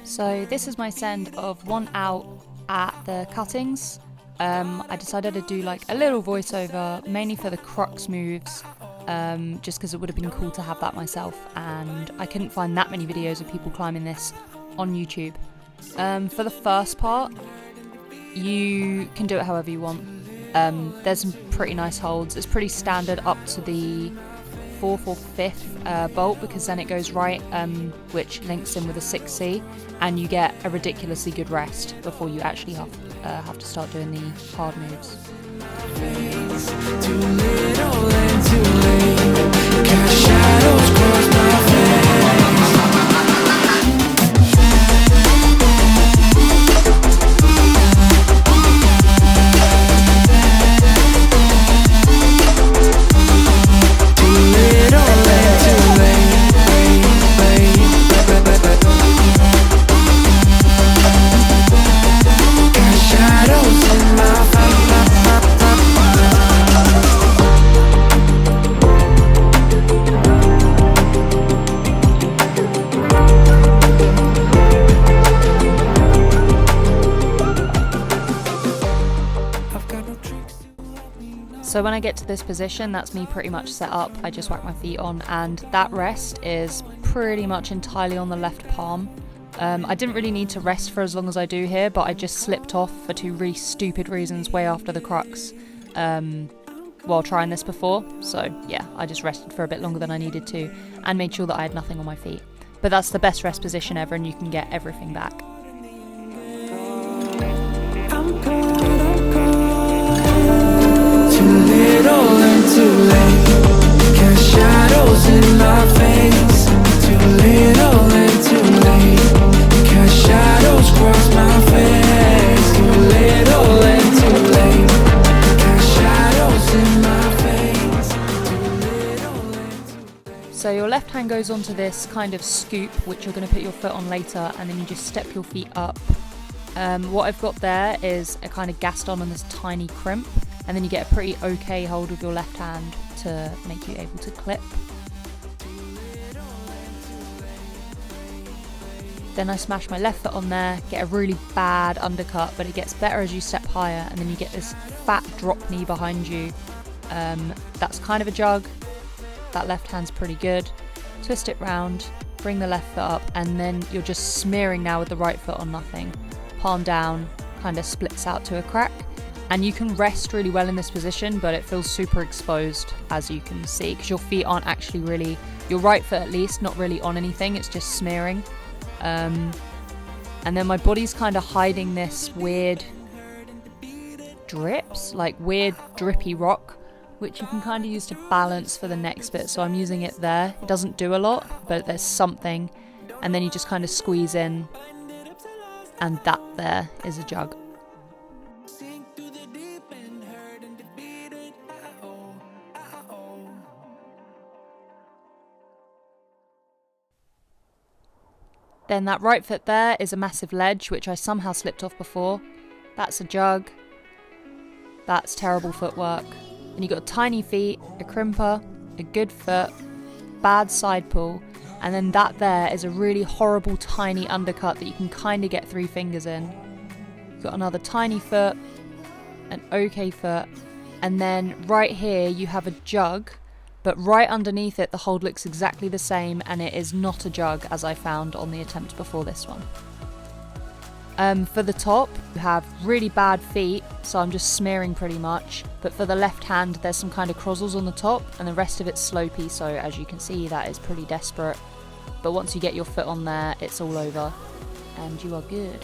So this is my send of 1 out at the cuttings. I decided to do like a little voiceover, mainly for the crux moves, just because it would have been cool to have that myself, and I couldn't find that many videos of people climbing this on YouTube. For the first part, you can do it however you want. There's some pretty nice holds. It's pretty standard up to the 4th or 5th bolt, because then it goes right, which links in with a 6C, and you get a ridiculously good rest before you actually have to start doing the hard moves. Too little and too late. Cast shadows cross my face. So when I get to this position, that's me pretty much set up. I just whack my feet on, and that rest is pretty much entirely on the left palm. I didn't really need to rest for as long as I do here, but I just slipped off for 2 really stupid reasons way after the crux while trying this before. So yeah, I just rested for a bit longer than I needed to and made sure that I had nothing on my feet. But that's the best rest position ever, and you can get everything back. Little and too late. Cast shadows in my face. Too little and too late. Cast shadows cross my face. Too little and too late. Cast shadows in my face. Too little and too late. So your left hand goes onto this kind of scoop, which you're going to put your foot on later, and then you just step your feet up. What I've got there is a kind of gaston on this tiny crimp, and then you get a pretty okay hold with your left hand to make you able to clip. Then I smash my left foot on there, get a really bad undercut, but it gets better as you step higher, and then you get this fat drop knee behind you. That's kind of a jug. That left hand's pretty good. Twist it round, bring the left foot up, and then you're just smearing now with the right foot on nothing. Palm down, kind of splits out to a crack. And you can rest really well in this position, but it feels super exposed, as you can see, because your feet aren't actually really, your right foot at least, not really on anything, it's just smearing. And then my body's kind of hiding this weird drips, like weird drippy rock, which you can kind of use to balance for the next bit. So I'm using it there. It doesn't do a lot, but there's something. And then you just kind of squeeze in, and that there is a jug. Then that right foot there is a massive ledge, which I somehow slipped off before. That's a jug. That's terrible footwork. And you've got tiny feet, a crimper, a good foot, bad side pull, and then that there is a really horrible tiny undercut that you can kind of get 3 fingers in. You've got another tiny foot, an okay foot, and then right here you have a jug, but right underneath it the hold looks exactly the same, and it is not a jug as I found on the attempt before this one. For the top, you have really bad feet, so I'm just smearing pretty much, but for the left hand there's some kind of crozzles on the top, and the rest of it's slopey, so as you can see that is pretty desperate. But once you get your foot on there, it's all over, and you are good.